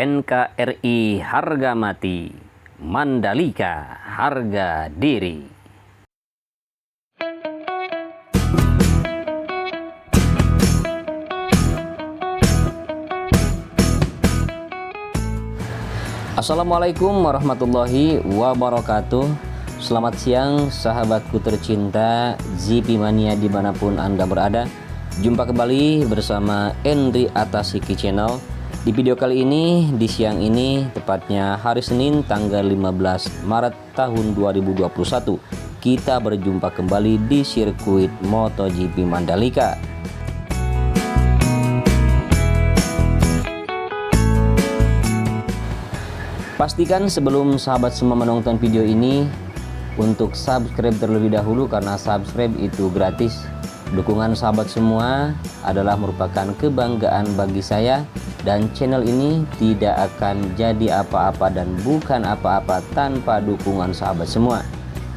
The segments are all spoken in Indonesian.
NKRI harga mati, Mandalika harga diri. Assalamualaikum warahmatullahi wabarakatuh. Selamat siang sahabatku tercinta GP Mania dimanapun Anda berada. Jumpa kembali bersama Endri Atasiki Channel. Di video kali ini, di siang ini, tepatnya hari Senin tanggal 15 Maret tahun 2021, kita berjumpa kembali di sirkuit MotoGP Mandalika. Pastikan sebelum sahabat semua menonton video ini untuk subscribe terlebih dahulu, karena subscribe itu gratis. Dukungan sahabat semua adalah merupakan kebanggaan bagi saya, dan channel ini tidak akan jadi apa-apa dan bukan apa-apa tanpa dukungan sahabat semua.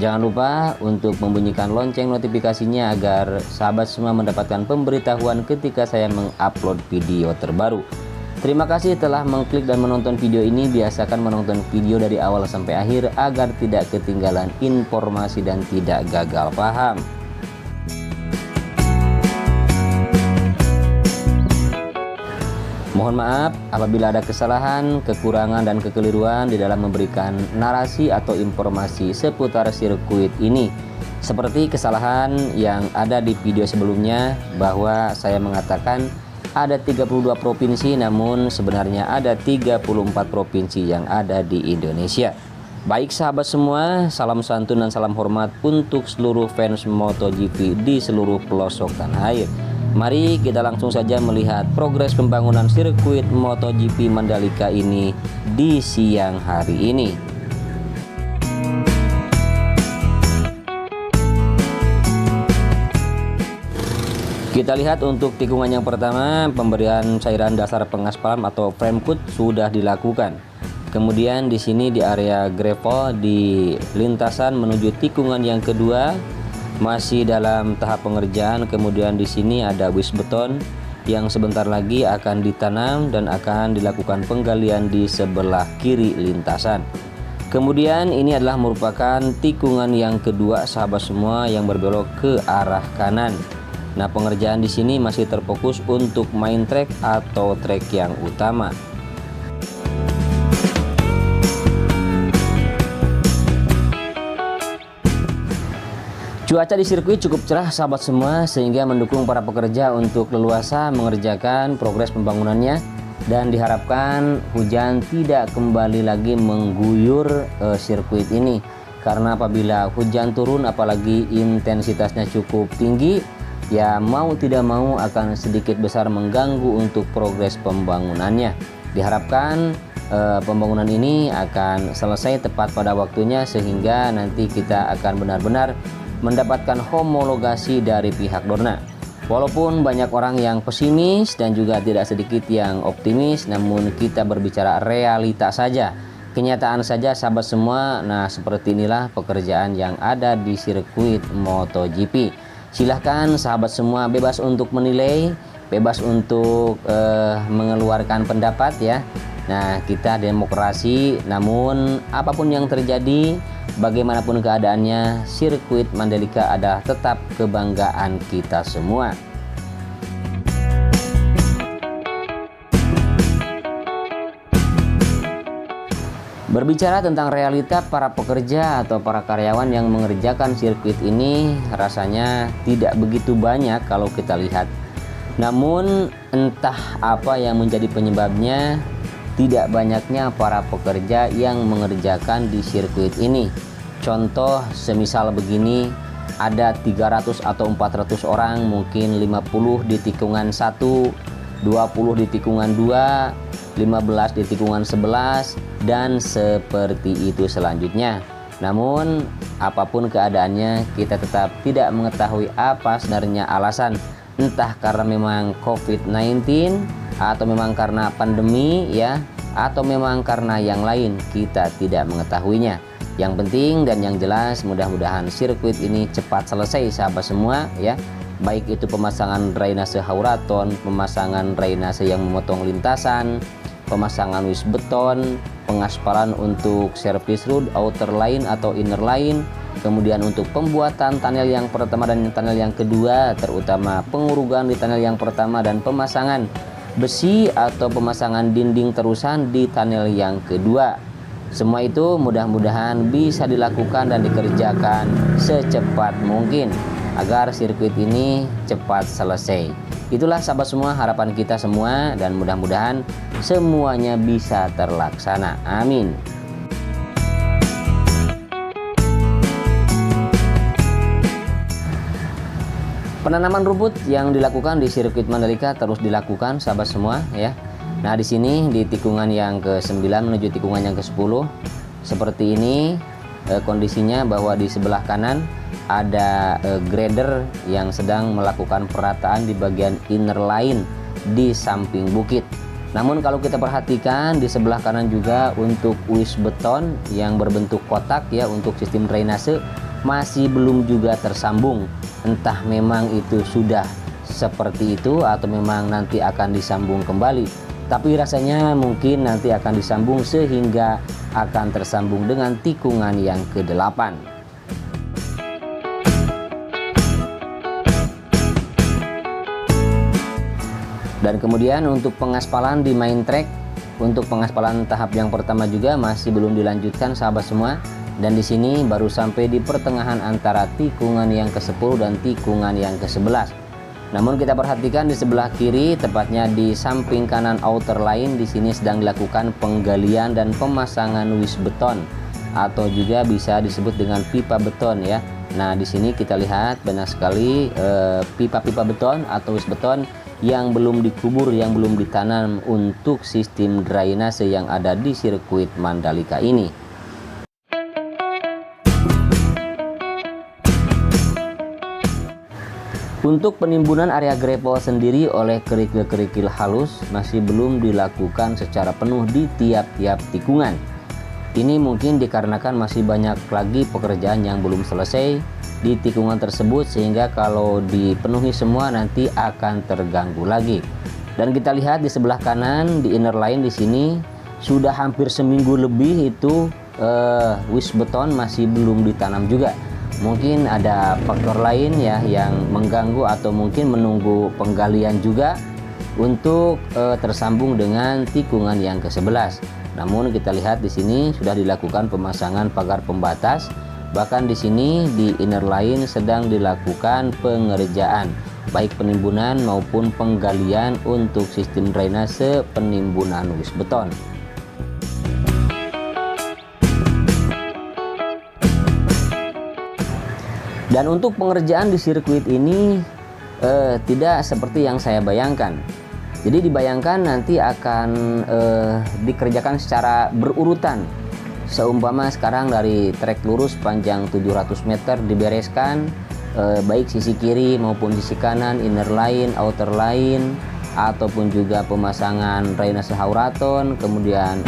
Jangan lupa untuk membunyikan lonceng notifikasinya agar sahabat semua mendapatkan pemberitahuan ketika saya mengupload video terbaru. Terima kasih telah mengklik dan menonton video ini. Biasakan menonton video dari awal sampai akhir agar tidak ketinggalan informasi dan tidak gagal paham. Mohon maaf apabila ada kesalahan, kekurangan, dan kekeliruan di dalam memberikan narasi atau informasi seputar sirkuit ini. Seperti kesalahan yang ada di video sebelumnya, bahwa saya mengatakan ada 32 provinsi, namun sebenarnya ada 34 provinsi yang ada di Indonesia. Baik sahabat semua, salam santun dan salam hormat untuk seluruh fans MotoGP di seluruh pelosok tanah air. Mari kita langsung saja melihat progres pembangunan sirkuit MotoGP Mandalika ini di siang hari ini. Kita lihat untuk tikungan yang pertama, pemberian cairan dasar pengaspalan atau frame coat sudah dilakukan. Kemudian di sini di area gravel di lintasan menuju tikungan yang kedua masih dalam tahap pengerjaan. Kemudian di sini ada wis beton yang sebentar lagi akan ditanam dan akan dilakukan penggalian di sebelah kiri lintasan. Kemudian ini adalah merupakan tikungan yang kedua sahabat semua yang berbelok ke arah kanan. Nah, pengerjaan di sini masih terfokus untuk main track atau track yang utama. Cuaca di sirkuit cukup cerah sahabat semua, sehingga mendukung para pekerja untuk leluasa mengerjakan progres pembangunannya, dan diharapkan hujan tidak kembali lagi mengguyur sirkuit ini, karena apabila hujan turun apalagi intensitasnya cukup tinggi, ya mau tidak mau akan sedikit besar mengganggu untuk progres pembangunannya. Diharapkan pembangunan ini akan selesai tepat pada waktunya, sehingga nanti kita akan benar-benar mendapatkan homologasi dari pihak Dorna. Walaupun banyak orang yang pesimis dan juga tidak sedikit yang optimis, namun kita berbicara realita saja, kenyataan saja sahabat semua. Nah, seperti inilah pekerjaan yang ada di sirkuit MotoGP. Silahkan sahabat semua bebas untuk menilai, bebas untuk mengeluarkan pendapat ya. Nah, kita demokrasi, namun apapun yang terjadi, bagaimanapun keadaannya, sirkuit Mandalika adalah tetap kebanggaan kita semua. Berbicara tentang realita para pekerja atau para karyawan yang mengerjakan sirkuit ini, rasanya tidak begitu banyak kalau kita lihat. Namun entah apa yang menjadi penyebabnya, tidak banyaknya para pekerja yang mengerjakan di sirkuit ini. Contoh semisal begini, ada 300 atau 400 orang, mungkin 50 di tikungan 1, 20 di tikungan 2, 15 di tikungan 11, dan seperti itu selanjutnya. Namun apapun keadaannya, kita tetap tidak mengetahui apa sebenarnya alasan, entah karena memang COVID-19 atau memang karena pandemi ya, atau memang karena yang lain, kita tidak mengetahuinya. Yang penting dan yang jelas, mudah-mudahan sirkuit ini cepat selesai sahabat semua ya. Baik itu pemasangan drainase hauraton, pemasangan drainase yang memotong lintasan, pemasangan wis beton, pengaspalan untuk service road, outer line atau inner line, kemudian untuk pembuatan tunnel yang pertama dan tunnel yang kedua, terutama pengurugan di tunnel yang pertama dan pemasangan besi atau pemasangan dinding terusan di tunnel yang kedua. Semua itu mudah-mudahan bisa dilakukan dan dikerjakan secepat mungkin agar sirkuit ini cepat selesai. Itulah sahabat semua harapan kita semua, dan mudah-mudahan semuanya bisa terlaksana. Amin. Penanaman rumput yang dilakukan di sirkuit Mandalika terus dilakukan sahabat semua ya. Nah, di sini di tikungan yang ke-9 menuju tikungan yang ke-10 seperti ini kondisinya, bahwa di sebelah kanan ada grader yang sedang melakukan perataan di bagian inner line di samping bukit. Namun kalau kita perhatikan di sebelah kanan juga untuk wis beton yang berbentuk kotak ya untuk sistem drainase masih belum juga tersambung. Entah memang itu sudah seperti itu atau memang nanti akan disambung kembali. Tapi rasanya mungkin nanti akan disambung sehingga akan tersambung dengan tikungan yang ke-8. Dan kemudian untuk pengaspalan di main track, untuk pengaspalan tahap yang pertama juga masih belum dilanjutkan sahabat semua. Dan di sini baru sampai di pertengahan antara tikungan yang ke-10 dan tikungan yang ke-11. Namun kita perhatikan di sebelah kiri, tepatnya di samping kanan outer line, di sini sedang dilakukan penggalian dan pemasangan wis beton atau juga bisa disebut dengan pipa beton ya. Nah, di sini kita lihat banyak sekali pipa-pipa beton atau wis beton yang belum dikubur, yang belum ditanam untuk sistem drainase yang ada di sirkuit Mandalika ini. Untuk penimbunan area gravel sendiri oleh kerikil-kerikil halus masih belum dilakukan secara penuh di tiap-tiap tikungan. Ini mungkin dikarenakan masih banyak lagi pekerjaan yang belum selesai di tikungan tersebut, sehingga kalau dipenuhi semua nanti akan terganggu lagi. Dan kita lihat di sebelah kanan di inner line di sini sudah hampir seminggu lebih itu wis beton masih belum ditanam juga. Mungkin ada faktor lain ya yang mengganggu atau mungkin menunggu penggalian juga untuk tersambung dengan tikungan yang ke-11. Namun kita lihat di sini sudah dilakukan pemasangan pagar pembatas, bahkan di sini di inner line sedang dilakukan pengerjaan baik penimbunan maupun penggalian untuk sistem drainase penimbunan wis beton. Dan untuk pengerjaan di sirkuit ini tidak seperti yang saya bayangkan. Jadi dibayangkan nanti akan dikerjakan secara berurutan. Seumpama sekarang dari trek lurus panjang 700 meter dibereskan, baik sisi kiri maupun sisi kanan, inner line, outer line, ataupun juga pemasangan drainase hauraton, kemudian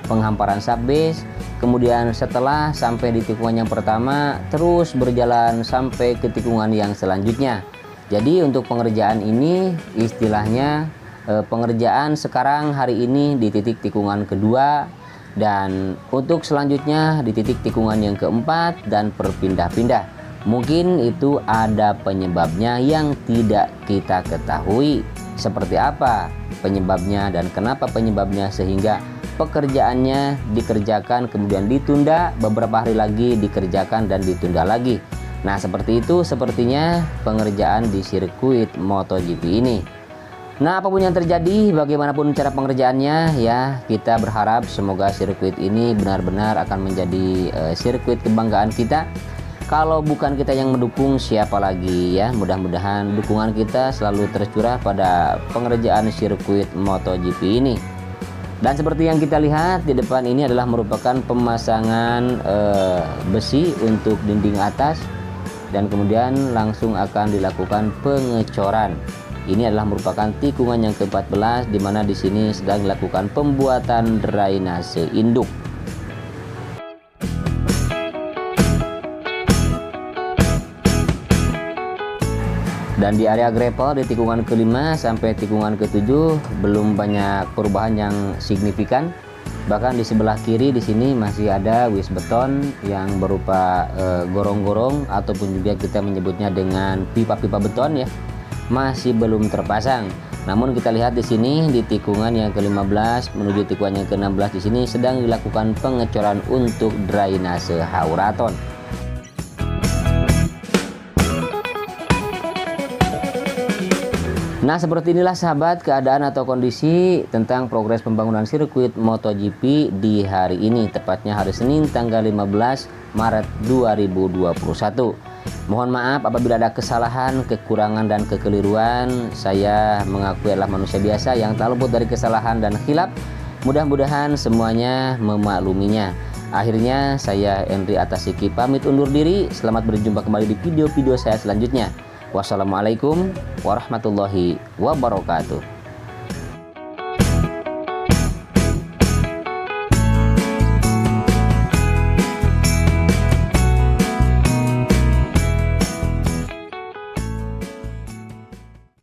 penghamparan subbase. Kemudian setelah sampai di tikungan yang pertama terus berjalan sampai ke tikungan yang selanjutnya. Jadi untuk pengerjaan ini istilahnya pengerjaan sekarang hari ini di titik tikungan kedua, dan untuk selanjutnya di titik tikungan yang keempat dan berpindah-pindah. Mungkin itu ada penyebabnya yang tidak kita ketahui. Seperti apa penyebabnya dan kenapa penyebabnya sehingga pekerjaannya dikerjakan kemudian ditunda, beberapa hari lagi dikerjakan dan ditunda lagi. Nah, seperti itu sepertinya pengerjaan di sirkuit MotoGP ini. Nah, apapun yang terjadi, bagaimanapun cara pengerjaannya ya, kita berharap semoga sirkuit ini benar-benar akan menjadi sirkuit kebanggaan kita. Kalau bukan kita yang mendukung, siapa lagi ya? Mudah-mudahan dukungan kita selalu tercurah pada pengerjaan sirkuit MotoGP ini. Dan seperti yang kita lihat di depan ini adalah merupakan pemasangan besi untuk dinding atas, dan kemudian langsung akan dilakukan pengecoran. Ini adalah merupakan tikungan yang ke-14 di mana di sini sedang dilakukan pembuatan drainase induk. Dan di area gravel di tikungan ke-5 sampai tikungan ke-7 belum banyak perubahan yang signifikan. Bahkan di sebelah kiri di sini masih ada wis beton yang berupa gorong-gorong ataupun juga kita menyebutnya dengan pipa-pipa beton ya, masih belum terpasang. Namun kita lihat di sini di tikungan yang ke-15 menuju tikungan yang ke-16 di sini sedang dilakukan pengecoran untuk drainase hauraton. Nah, seperti inilah sahabat keadaan atau kondisi tentang progres pembangunan sirkuit MotoGP di hari ini, tepatnya hari Senin tanggal 15 Maret 2021. Mohon maaf apabila ada kesalahan, kekurangan dan kekeliruan. Saya mengakui adalah manusia biasa yang tak luput dari kesalahan dan khilaf. Mudah-mudahan semuanya memakluminya. Akhirnya saya Endri Atasiki pamit undur diri. Selamat berjumpa kembali di video-video saya selanjutnya. Wassalamualaikum warahmatullahi wabarakatuh.